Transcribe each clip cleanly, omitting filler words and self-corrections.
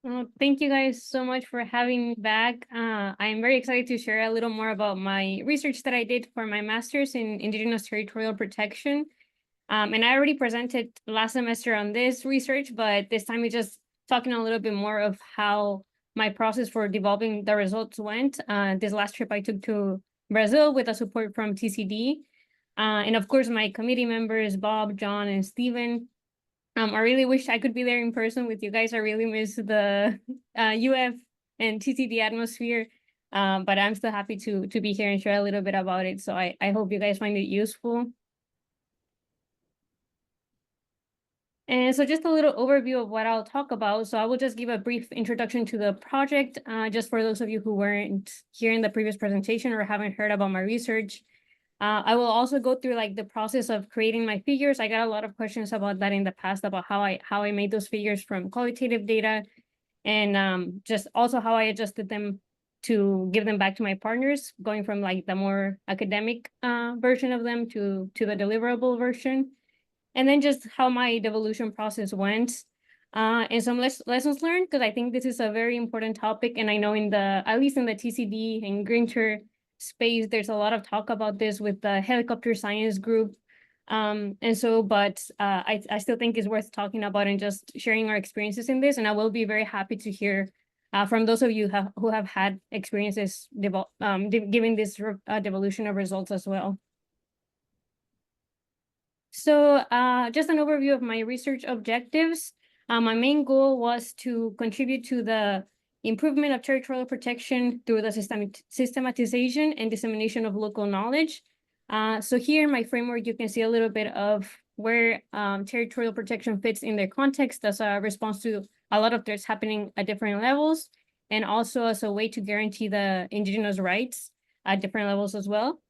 Well, thank you guys so much for having me back. I'm very excited to share a little more about my research that I did for my master's in Indigenous Territorial Protection. And I already presented last semester on this research, but this time we're just talking a little bit more of how my process for developing the results went. This last trip I took to Brazil with the support from TCD. And of course, my committee members, Bob, John, and Stephen. I really wish I could be there in person with you guys. I really miss the UF and TCD atmosphere. But I'm still happy to be here and share a little bit about it. So I hope you guys find it useful. And so just a little overview of what I'll talk about. So I will just give a brief introduction to the project, just for those of you who weren't here in the previous presentation or haven't heard about my research. I will also go through like the process of creating my figures. I got a lot of questions about that in the past, about how I made those figures from qualitative data, and just also how I adjusted them to give them back to my partners, going from like the more academic version of them to the deliverable version, and then just how my devolution process went. And some lessons learned, because I think this is a very important topic, and I know at least in the TCD and Grinter space, there's a lot of talk about this with the helicopter science group. But I still think it's worth talking about and just sharing our experiences in this. And I will be very happy to hear from those of you who have had experiences giving this devolution of results as well. So just an overview of my research objectives. My main goal was to contribute to the improvement of territorial protection through the systematization and dissemination of local knowledge. So here in my framework, you can see a little bit of where territorial protection fits in their context as a response to a lot of threats happening at different levels, and also as a way to guarantee the indigenous rights at different levels as well.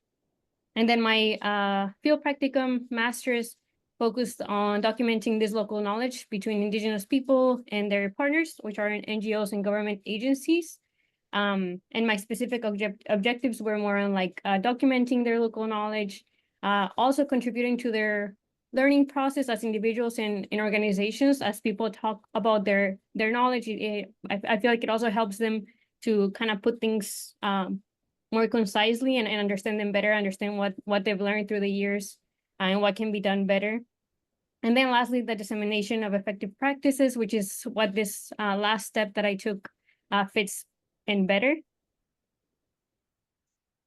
And then my field practicum master's focused on documenting this local knowledge between indigenous people and their partners, which are in NGOs and government agencies. And my specific objectives were more on like documenting their local knowledge, also contributing to their learning process as individuals and in organizations. As people talk about their knowledge, I feel like it also helps them to kind of put things more concisely and understand them better, understand what they've learned through the years, and what can be done better. And then lastly, the dissemination of effective practices, which is what this last step that I took fits in better.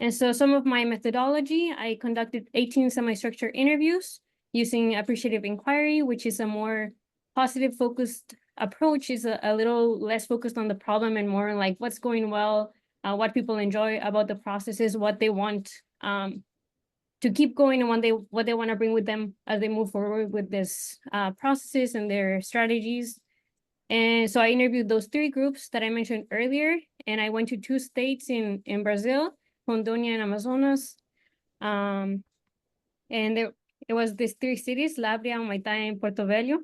And so some of my methodology, I conducted 18 semi-structured interviews using appreciative inquiry, which is a more positive focused approach, is a little less focused on the problem and more like what's going well, what people enjoy about the processes, what they want to keep going, and what they want to bring with them as they move forward with this processes and their strategies. And so I interviewed those 3 groups that I mentioned earlier, and I went to 2 states in Brazil, Rondônia and Amazonas. And it was these 3 cities, Labria, Humaitá, and Porto Velho.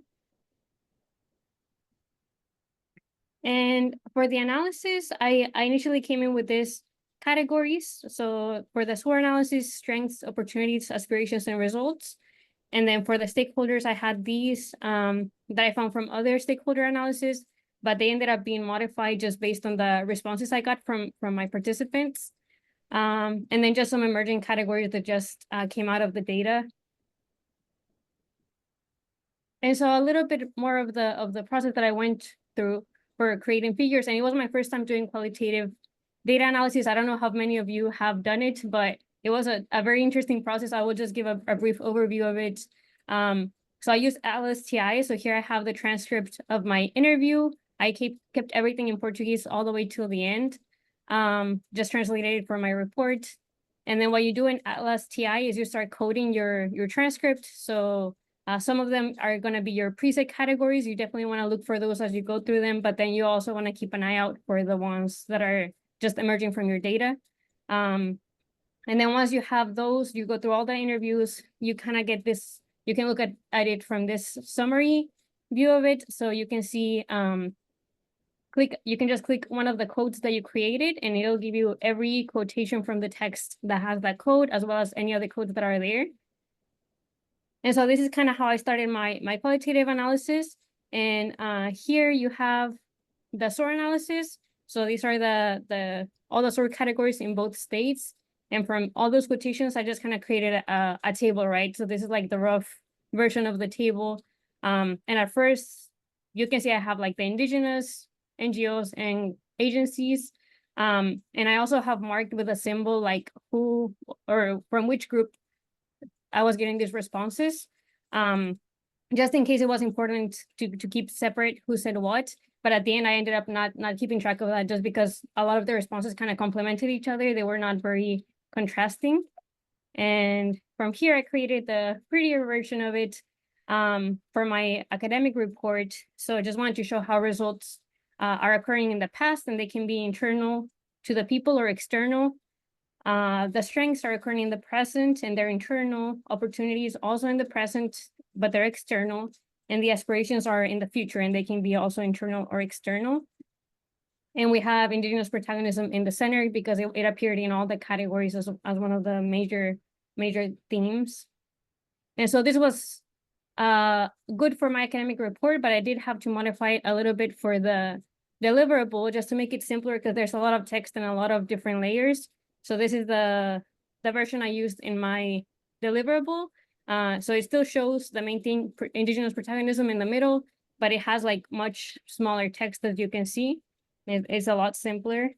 And for the analysis, I initially came in with these categories. So for the SWOT analysis, strengths, opportunities, aspirations, and results. And then for the stakeholders, I had these that I found from other stakeholder analysis, but they ended up being modified just based on the responses I got from my participants. And then just some emerging categories that just came out of the data. And so a little bit more of the process that I went through for creating figures, and it was my first time doing qualitative data analysis. I don't know how many of you have done it, but it was a very interesting process. I will just give a brief overview of it. So I used Atlas TI. So here I have the transcript of my interview. I kept everything in Portuguese all the way till the end, just translated it for my report. And then what you do in Atlas TI is you start coding your transcript. So some of them are going to be your preset categories. You definitely want to look for those as you go through them, but then you also want to keep an eye out for the ones that are just emerging from your data. And then once you have those, you go through all the interviews, you kind of get this, you can look at it from this summary view of it. So you can see, you can just click one of the codes that you created, and it'll give you every quotation from the text that has that code, as well as any other codes that are there. And so this is kind of how I started my qualitative analysis. And here you have the SOAR analysis. So these are all the SOAR categories in both states. And from all those quotations, I just kind of created a table, right? So this is like the rough version of the table. And at first, you can see I have like the indigenous NGOs and agencies. And I also have marked with a symbol like who or from which group I was getting these responses. Just in case it was important to keep separate who said what. But at the end, I ended up not keeping track of that just because a lot of the responses kind of complemented each other. They were not very contrasting. And from here, I created the prettier version of it for my academic report. So I just wanted to show how results are occurring in the past, and they can be internal to the people or external. The strengths are occurring in the present, and their internal opportunities also in the present, but they're external. And the aspirations are in the future, and they can be also internal or external. And we have indigenous protagonism in the center because it appeared in all the categories as one of the major themes. And so this was good for my academic report, but I did have to modify it a little bit for the deliverable just to make it simpler because there's a lot of text and a lot of different layers. So this is the version I used in my deliverable. So it still shows the main thing, indigenous protagonism in the middle, but it has like much smaller text as you can see. It's a lot simpler.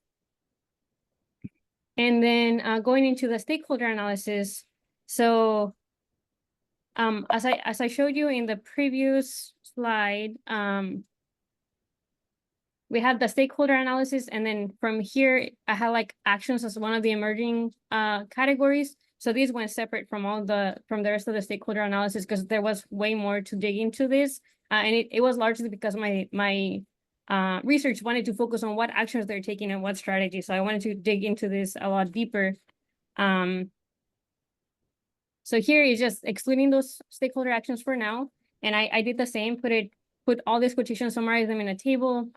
And then going into the stakeholder analysis. So as I showed you in the previous slide, we had the stakeholder analysis, and then from here I had like actions as one of the emerging categories. So these went separate from the rest of the stakeholder analysis because there was way more to dig into this, and it was largely because my research wanted to focus on what actions they're taking and what strategy. So I wanted to dig into this a lot deeper. So here is just excluding those stakeholder actions for now. And I did the same, put all these quotations, summarize them in a table,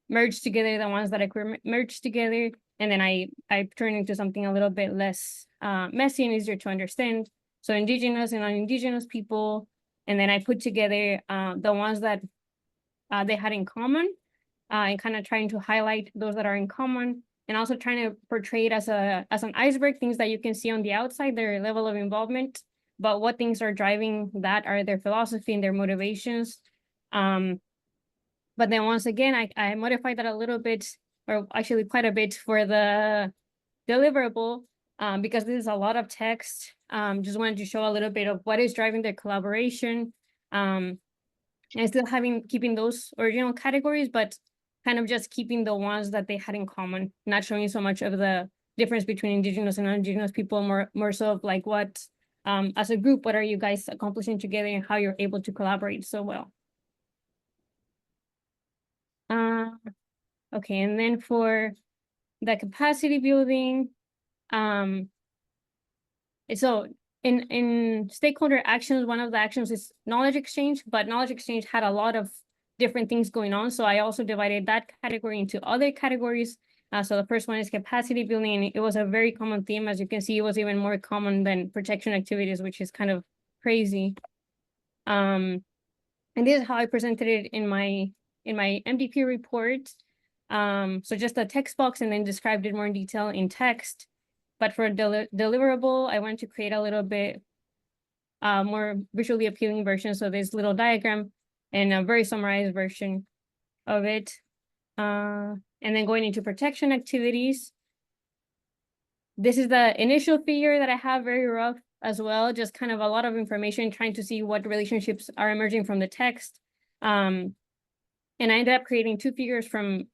merge together the ones that I could merge together. And then I turned into something a little bit less messy and easier to understand. So indigenous and non-indigenous people. And then I put together the ones that they had in common and kind of trying to highlight those that are in common. And also trying to portray it as an iceberg, things that you can see on the outside, their level of involvement, but what things are driving that are their philosophy and their motivations. But then once again, I modified that a little bit, or actually quite a bit for the deliverable, because this is a lot of text. Just wanted to show a little bit of what is driving their collaboration. And still keeping those original categories, but kind of just keeping the ones that they had in common, not showing so much of the difference between indigenous and non-indigenous people, more so of like what, as a group, what are you guys accomplishing together and how you're able to collaborate so well. Okay, and then for the capacity building, so in stakeholder actions, one of the actions is knowledge exchange, but knowledge exchange had a lot of different things going on. So I also divided that category into other categories. So the first one is capacity building, and it was a very common theme. As you can see, it was even more common than protection activities, which is kind of crazy. And this is how I presented it in my MDP report. So just a text box and then described it more in detail in text. But for deliverable, I wanted to create a little bit more visually appealing version. So this little diagram and a very summarized version of it. And then going into protection activities. This is the initial figure that I have, very rough as well, just kind of a lot of information, trying to see what relationships are emerging from the text. And I ended up creating two figures from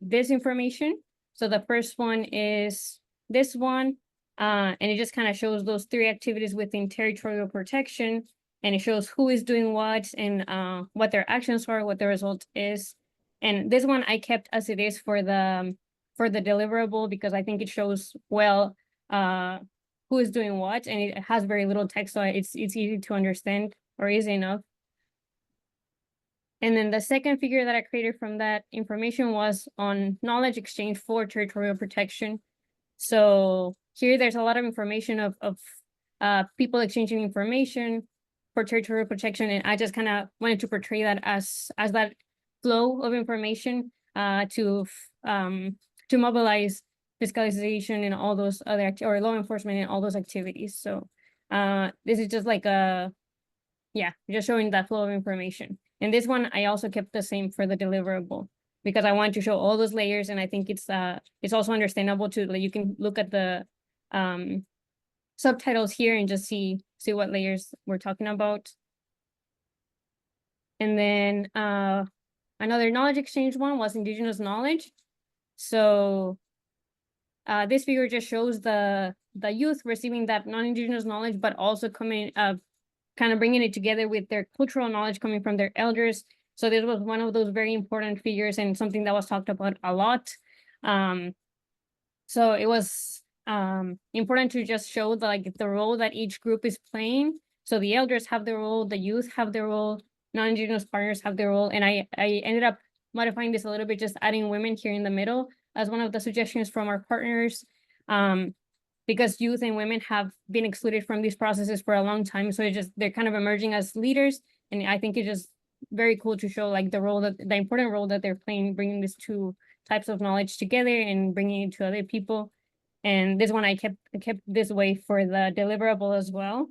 this information. So the first one is this one, and it just kind of shows those three activities within territorial protection, and it shows who is doing what and what their actions are, what the result is. And this one I kept as it is for the deliverable because I think it shows well who is doing what, and it has very little text, so it's easy to understand, or easy enough. And then the second figure that I created from that information was on knowledge exchange for territorial protection. So here there's a lot of information of people exchanging information for territorial protection, and I just kind of wanted to portray that as that flow of information to mobilize fiscalization and all those other or law enforcement and all those activities. So this is just like just showing that flow of information. And this one I also kept the same for the deliverable because I want to show all those layers, and I think it's also understandable to, like, you can look at the subtitles here and just see what layers we're talking about. And then another knowledge exchange one was indigenous knowledge. So this figure just shows the youth receiving that non-indigenous knowledge, but also coming kind of bringing it together with their cultural knowledge coming from their elders. So this was one of those very important figures and something that was talked about a lot. So it was important to just show the role that each group is playing. So the elders have their role, the youth have their role, non-indigenous partners have their role. And I ended up modifying this a little bit, just adding women here in the middle as one of the suggestions from our partners. Because youth and women have been excluded from these processes for a long time. So they're kind of emerging as leaders. And I think it's just very cool to show like the important role that they're playing, bringing these two types of knowledge together and bringing it to other people. And this one I kept this way for the deliverable as well,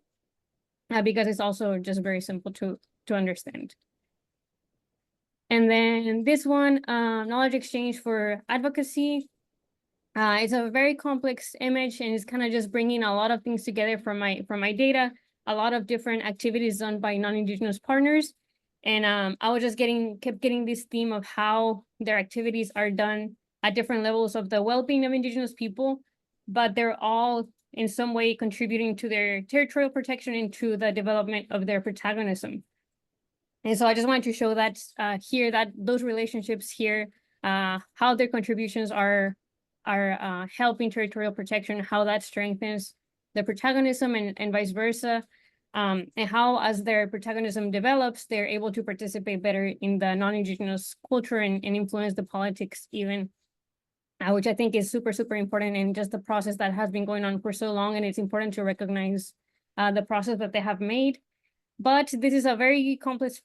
because it's also just very simple to understand. And then this one, knowledge exchange for advocacy. It's a very complex image, and it's kind of just bringing a lot of things together from my data, a lot of different activities done by non-indigenous partners. And I was just kept getting this theme of how their activities are done at different levels of the well-being of indigenous people, but they're all in some way contributing to their territorial protection and to the development of their protagonism. And so I just wanted to show that here, that those relationships here, how their contributions are helping territorial protection, how that strengthens the protagonism and vice versa, and how as their protagonism develops, they're able to participate better in the non-indigenous culture and influence the politics even, which I think is super, super important in just the process that has been going on for so long. And it's important to recognize the process that they have made. But this is a very complex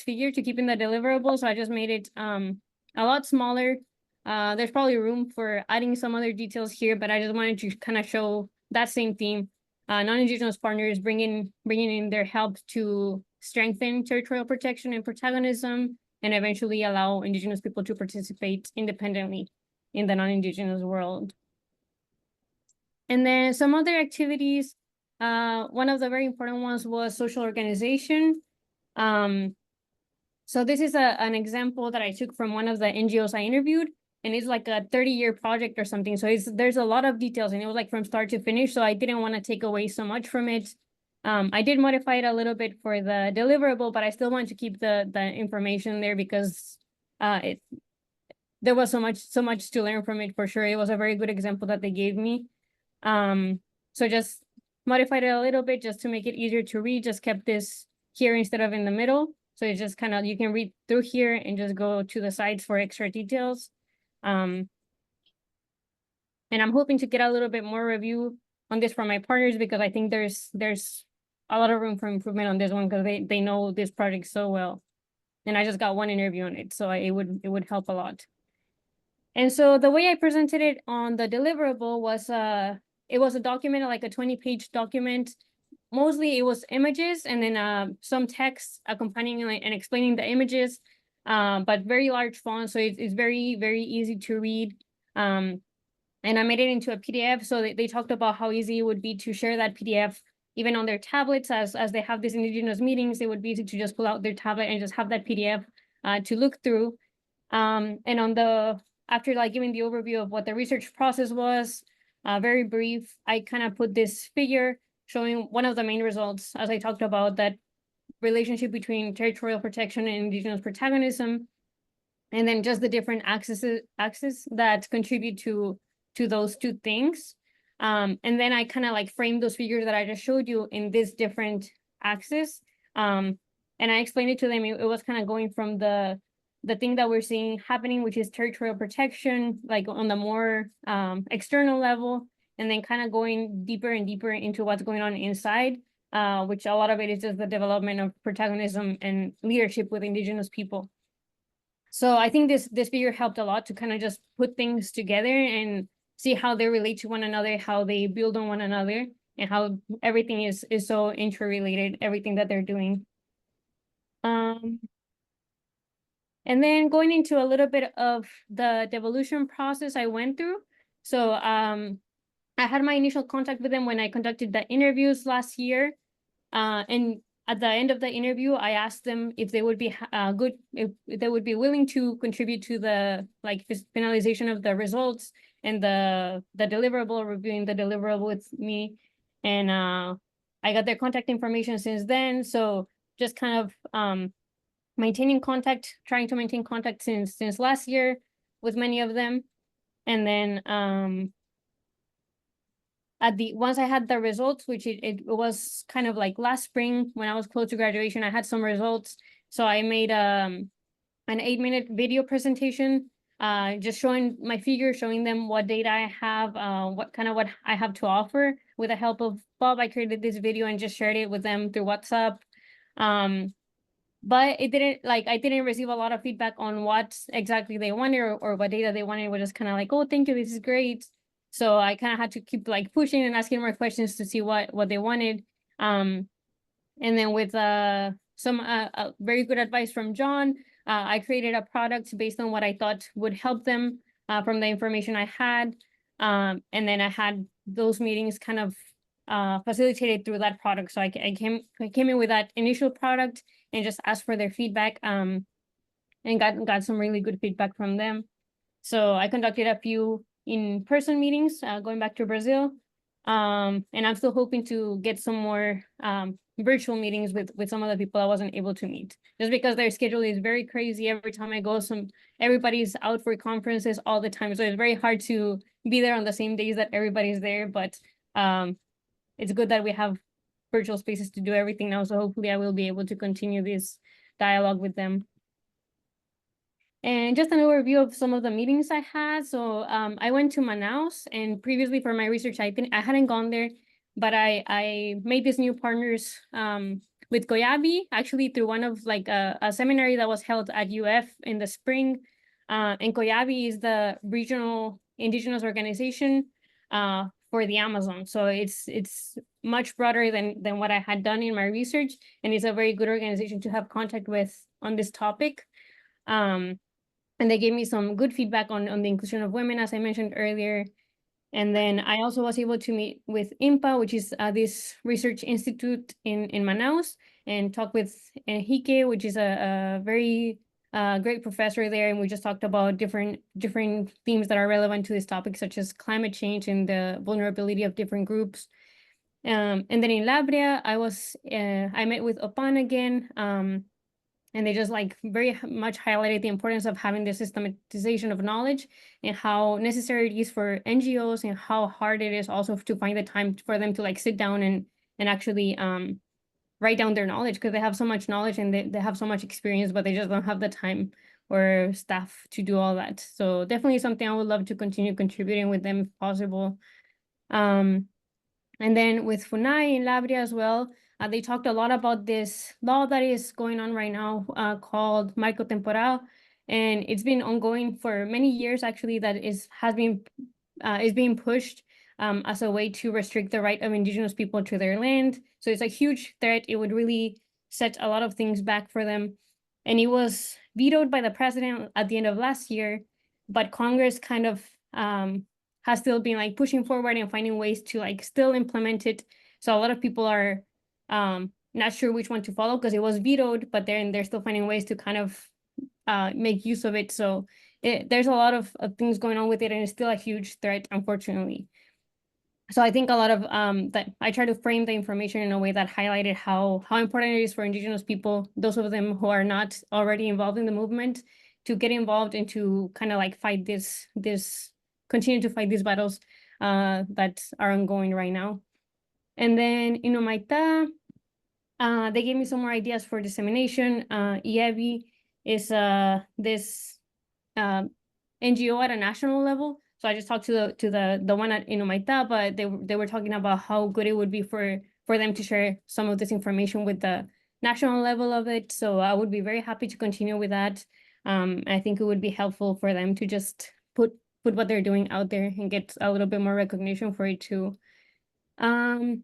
figure to keep in the deliverable, so I just made it a lot smaller. There's probably room for adding some other details here, but I just wanted to kind of show that same theme. Non-indigenous partners bringing in their help to strengthen territorial protection and protagonism, and eventually allow indigenous people to participate independently in the non-indigenous world. And then some other activities. One of the very important ones was social organization. So this is an example that I took from one of the NGOs I interviewed, and it's like a 30-year project or something. So there's a lot of details, and it was like from start to finish. So I didn't want to take away so much from it. I did modify it a little bit for the deliverable, but I still want to keep the information there because there was so much to learn from it for sure. It was a very good example that they gave me. So just modified it a little bit just to make it easier to read. Just kept this here instead of in the middle. So it's just kind of, you can read through here and just go to the sides for extra details. And I'm hoping to get a little bit more review on this from my partners, because I think there's a lot of room for improvement on this one, because they know this project so well. And I just got one interview on it, so it would help a lot. And so the way I presented it on the deliverable was it was a document, like a 20-page document. Mostly it was images and then some text accompanying and explaining the images, but very large font, so it's very, very easy to read. And I made it into a PDF, so they talked about how easy it would be to share that PDF even on their tablets. As they have these indigenous meetings, it would be easy to just pull out their tablet and just have that PDF to look through. And after like giving the overview of what the research process was, very brief, I kind of put this figure showing one of the main results, as I talked about, that relationship between territorial protection and indigenous protagonism, and then just the different axes that contribute to those two things. And then I kind of like framed those figures that I just showed you in this different axis. And I explained it to them. It was kind of going from the thing that we're seeing happening, which is territorial protection, like on the more external level, and then kind of going deeper and deeper into what's going on inside, which a lot of it is just the development of protagonism and leadership with indigenous people. So I think this figure helped a lot to kind of just put things together and see how they relate to one another, how they build on one another, and how everything is so interrelated, everything that they're doing. And then going into a little bit of the devolution process I went through. So I had my initial contact with them when I conducted the interviews last year. And at the end of the interview, I asked them if they would be if they would be willing to contribute to the finalization of the results and the deliverable, reviewing the deliverable with me. And I got their contact information since then. So just kind of maintaining contact, trying to maintain contact since last year with many of them. And then once I had the results, which it was kind of like last spring when I was close to graduation, I had some results. So I made an 8-minute video presentation, just showing my figures, showing them what data I have, what I have to offer. With the help of Bob, I created this video and just shared it with them through WhatsApp. But I didn't receive a lot of feedback on what exactly they wanted or what data they wanted. It was just kind of like, oh, thank you, this is great. So I kind of had to keep like pushing and asking more questions to see what they wanted. And then with some very good advice from John, I created a product based on what I thought would help them from the information I had. And then I had those meetings kind of facilitated through that product. So I came in with that initial product and just asked for their feedback and got some really good feedback from them. So I conducted a few in-person meetings going back to Brazil. And I'm still hoping to get some more virtual meetings with some of the people I wasn't able to meet, just because their schedule is very crazy. Every time I go, everybody's out for conferences all the time. So it's very hard to be there on the same days that everybody's there. But it's good that we have virtual spaces to do everything now. So hopefully I will be able to continue this dialogue with them. And just an overview of some of the meetings I had. So I went to Manaus, and previously for my research, I hadn't gone there, but I made these new partners with Goyabi, actually through one of a seminary that was held at UF in the spring. And Goyabi is the regional indigenous organization for the Amazon. So it's much broader than what I had done in my research, and it's a very good organization to have contact with on this topic. And they gave me some good feedback on the inclusion of women, as I mentioned earlier. And then I also was able to meet with IMPA, which is this research institute in Manaus, and talk with Enrique, which is a very great professor there. And we just talked about different themes that are relevant to this topic, such as climate change and the vulnerability of different groups. And then in Labria, I met with Opan again. And they just very much highlighted the importance of having the systematization of knowledge and how necessary it is for NGOs, and how hard it is also to find the time for them to sit down and actually write down their knowledge, because they have so much knowledge and they have so much experience, but they just don't have the time or staff to do all that. So definitely something I would love to continue contributing with them if possible. And then with FUNAI in Labria as well, they talked a lot about this law that is going on right now called Marco Temporal. And it's been ongoing for many years, actually, that is being pushed as a way to restrict the right of indigenous people to their land. So it's a huge threat. It would really set a lot of things back for them. And it was vetoed by the president at the end of last year, but Congress kind of has still been pushing forward and finding ways to still implement it. So a lot of people are not sure which one to follow, because it was vetoed, but then they're still finding ways to kind of make use of it. So there's a lot of things going on with it, and it's still a huge threat, unfortunately. So I think a lot of that I try to frame the information in a way that highlighted how important it is for indigenous people, those of them who are not already involved in the movement, to get involved and to kind of fight continue to fight these battles that are ongoing right now. And then in Omaita, they gave me some more ideas for dissemination. IEBI is this NGO at a national level. So I just talked to the one in Omaita, but they were talking about how good it would be for them to share some of this information with the national level of it. So I would be very happy to continue with that. I think it would be helpful for them to just put what they're doing out there and get a little bit more recognition for it too. And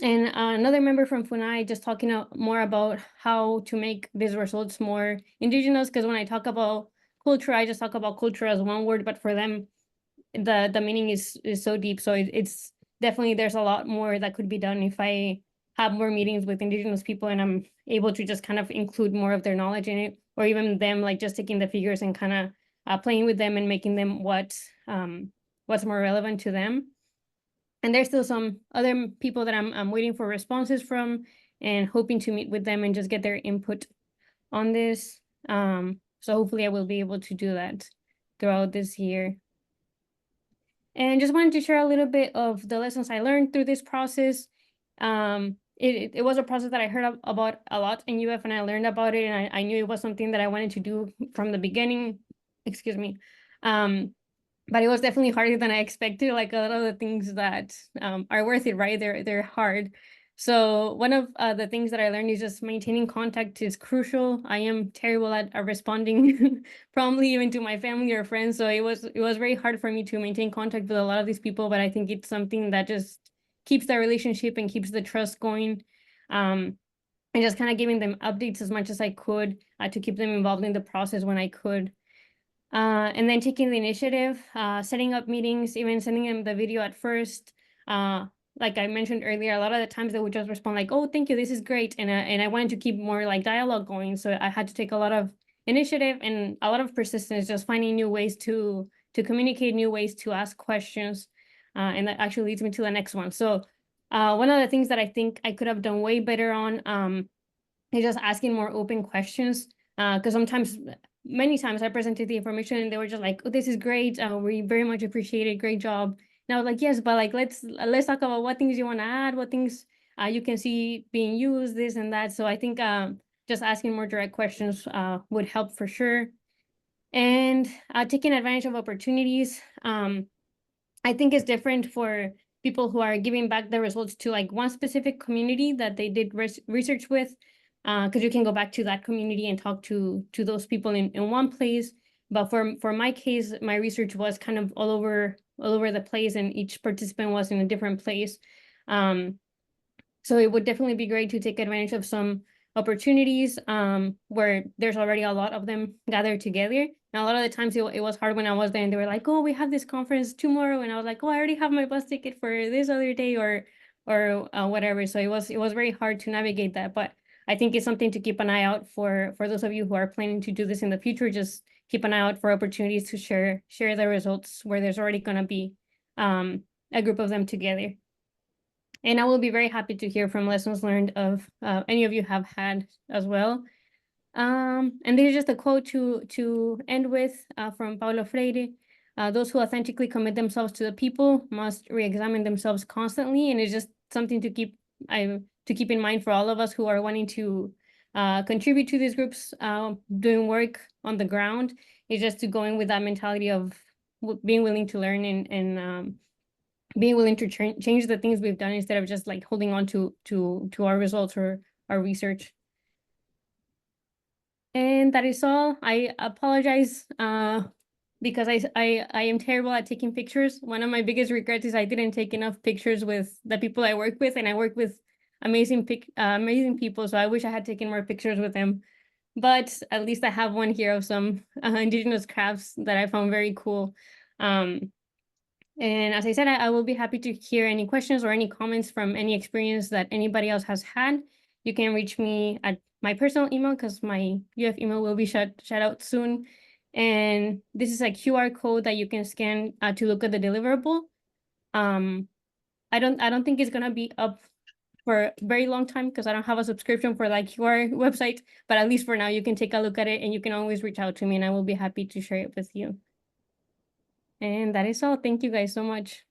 another member from FUNAI just talking more about how to make these results more indigenous, because when I talk about culture, I just talk about culture as one word, but for them, the meaning is so deep. So it's definitely, there's a lot more that could be done if I have more meetings with indigenous people and I'm able to just kind of include more of their knowledge in it, or even them like just taking the figures and kind of playing with them and making them what's more relevant to them. And there's still some other people that I'm waiting for responses from and hoping to meet with them and just get their input on this. So hopefully I will be able to do that throughout this year. And just wanted to share a little bit of the lessons I learned through this process. It was a process that I heard about a lot in UF, and I learned about it, and I knew it was something that I wanted to do from the beginning. Excuse me. But it was definitely harder than I expected. Like a lot of the things that are worth it, right? They're hard. So one of the things that I learned is just maintaining contact is crucial. I am terrible at responding promptly even to my family or friends. So it was very hard for me to maintain contact with a lot of these people, but I think it's something that just keeps the relationship and keeps the trust going. And just kind of giving them updates as much as I could to keep them involved in the process when I could. And then taking the initiative, setting up meetings, even sending them the video at first. Like I mentioned earlier, a lot of the times they would just respond like, "Oh, thank you, this is great," and I wanted to keep more like dialogue going, so I had to take a lot of initiative and a lot of persistence, just finding new ways to communicate, new ways to ask questions, and that actually leads me to the next one. So, one of the things that I think I could have done way better on, is just asking more open questions, because many times I presented the information and they were just like, "Oh, this is great. We very much appreciate it. Great job." And I was like, "Yes, but like let's talk about what things you want to add, what things you can see being used, this and that." So I think just asking more direct questions would help for sure. And taking advantage of opportunities. I think it's different for people who are giving back the results to like one specific community that they did research with, because you can go back to that community and talk to those people in one place. But for my case, my research was kind of all over the place, and each participant was in a different place. So it would definitely be great to take advantage of some opportunities where there's already a lot of them gathered together. And a lot of the times it was hard when I was there and they were like, "Oh, we have this conference tomorrow." And I was like, "Oh, I already have my bus ticket for this other day," or whatever. So it was very hard to navigate that. But I think it's something to keep an eye out for those of you who are planning to do this in the future. Just keep an eye out for opportunities to share the results where there's already going to be a group of them together. And I will be very happy to hear from lessons learned of any of you have had as well. And this is just a quote to end with from Paulo Freire. Those who authentically commit themselves to the people must re-examine themselves constantly. And it's just something to keep in mind for all of us who are wanting to contribute to these groups, doing work on the ground. It's just to go in with that mentality of being willing to learn and being willing to change the things we've done instead of just like holding on to our results or our research. And that is all. I apologize because I am terrible at taking pictures. One of my biggest regrets is I didn't take enough pictures with the people I work with, and I work with amazing people. So I wish I had taken more pictures with them. But at least I have one here of some indigenous crafts that I found very cool. And as I said, I will be happy to hear any questions or any comments from any experience that anybody else has had. You can reach me at my personal email because my UF email will be shut out soon. And this is a QR code that you can scan to look at the deliverable. I don't think it's gonna be up for a very long time because I don't have a subscription for like QR website, but at least for now you can take a look at it and you can always reach out to me and I will be happy to share it with you. And that is all. Thank you guys so much.